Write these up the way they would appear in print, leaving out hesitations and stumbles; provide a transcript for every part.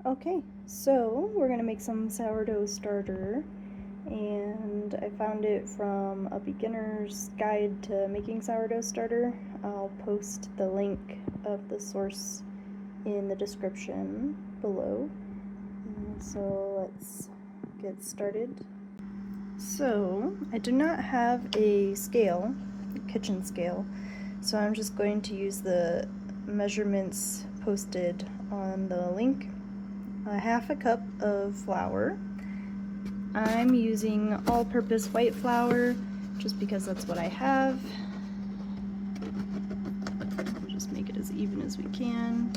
Okay, so we're gonna make some sourdough starter, and I found it from a beginner's guide to making sourdough starter. I'll post the link of the source in the description below. And so let's get started. So I do not have a scale, a kitchen scale, so I'm just going to use the measurements posted on the link. A half a cup of flour. I'm using all-purpose white flour just because that's what I have. We'll just make it as even as we can.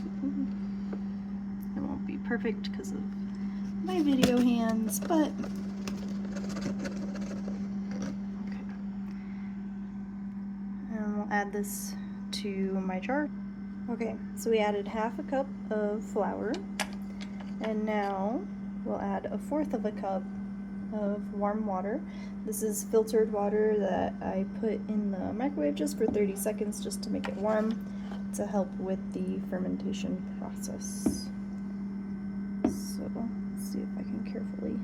It won't be perfect because of my video hands, but okay. And we'll add this to my jar. Okay, so we added half a cup of flour. And now we'll add 1/4 of a cup of warm water. This is filtered water that I put in the microwave just for 30 seconds just to make it warm to help with the fermentation process. So let's see if I can carefully.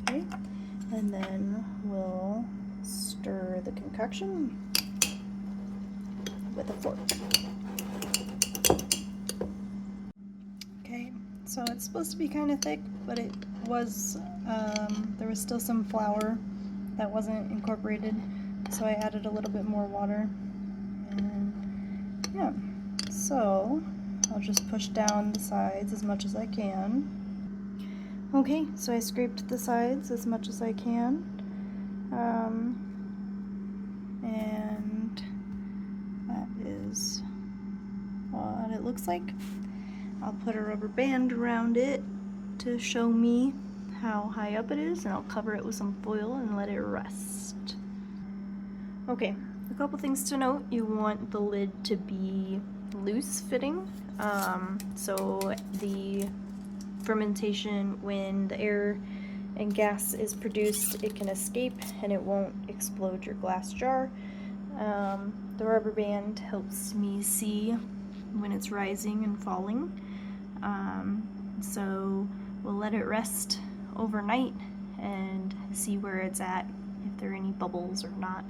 Okay, and then we'll stir the concoction with a fork. Okay, so it's supposed to be kind of thick, but it was, there was still some flour that wasn't incorporated, so I added a little bit more water. And yeah, so I'll just push down the sides as much as I can. Okay, so I scraped the sides as much as I can, and that is what it looks like. I'll put a rubber band around it to show me how high up it is, and I'll cover it with some foil and let it rest. Okay, a couple things to note. You want the lid to be loose fitting, so the fermentation, when the air and gas is produced, it can escape and it won't explode your glass jar. The rubber band helps me see when it's rising and falling. So we'll let it rest overnight and see where it's at, if there are any bubbles or not.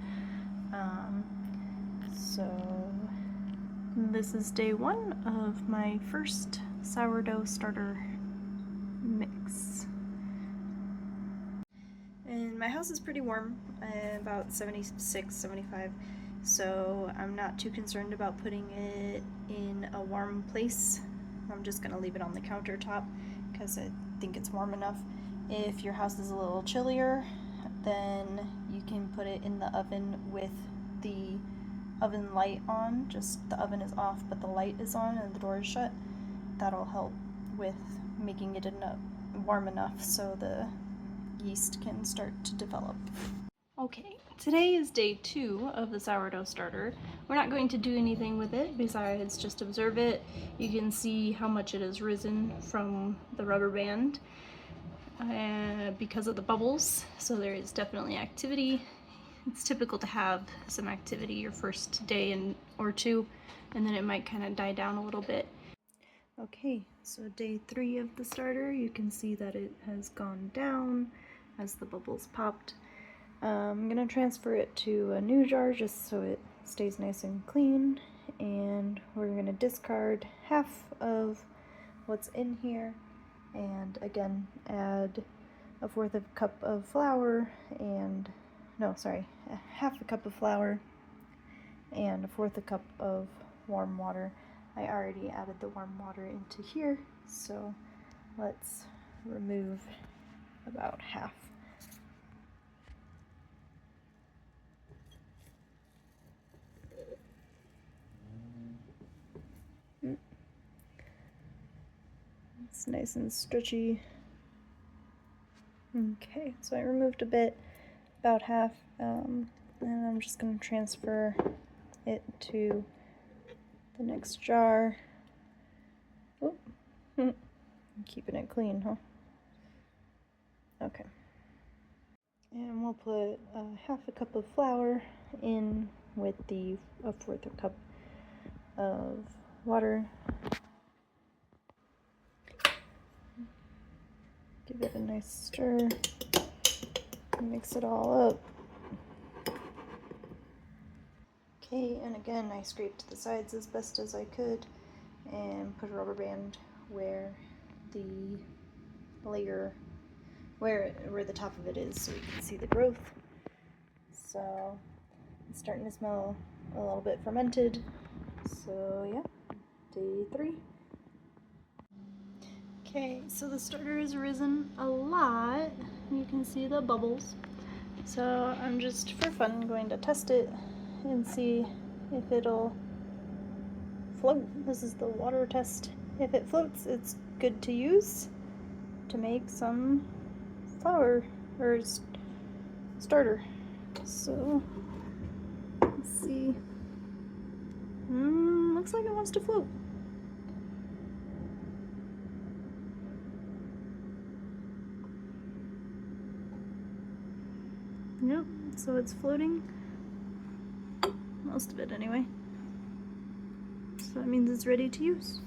So this is day 1 of my first sourdough starter mix. And my house is pretty warm, about 76, 75, so I'm not too concerned about putting it in a warm place. I'm just going to leave it on the countertop because I think it's warm enough. If your house is a little chillier, then you can put it in the oven with the oven light on. Just the oven is off but the light is on and the door is shut. That'll help with making it warm enough so the yeast can start to develop. Okay, today is day 2 of the sourdough starter. We're not going to do anything with it besides just observe it. You can see how much it has risen from the rubber band because of the bubbles, so there is definitely activity. It's typical to have some activity your first day or 2, and then it might kind of die down a little bit. Okay, so day 3 of the starter, you can see that it has gone down as the bubbles popped. I'm going to transfer it to a new jar just so it stays nice and clean, and we're going to discard half of what's in here and again add 1/4 of a cup of flour and, no, sorry, 1/2 a cup of flour and 1/4 a cup of warm water. I already added the warm water into here, so let's remove about half. It's nice and stretchy. Okay, so I removed a bit, about half, and I'm just going to transfer it to the next jar. Oh, I'm keeping it clean, huh? Okay. And we'll put half a cup of flour in with a fourth a cup of water. Give it a nice stir. Mix it all up. Okay, and again I scraped the sides as best as I could and put a rubber band where the layer, where the top of it is, so you can see the growth. So it's starting to smell a little bit fermented. So yeah, day 3. Okay, so the starter has risen a lot. You can see the bubbles. So I'm just for fun going to test it and see if it'll float. This is the water test. If it floats, it's good to use to make some flour or starter. So let's see. Looks like it wants to float. Yep, so it's floating. Most of it anyway. So that means it's ready to use.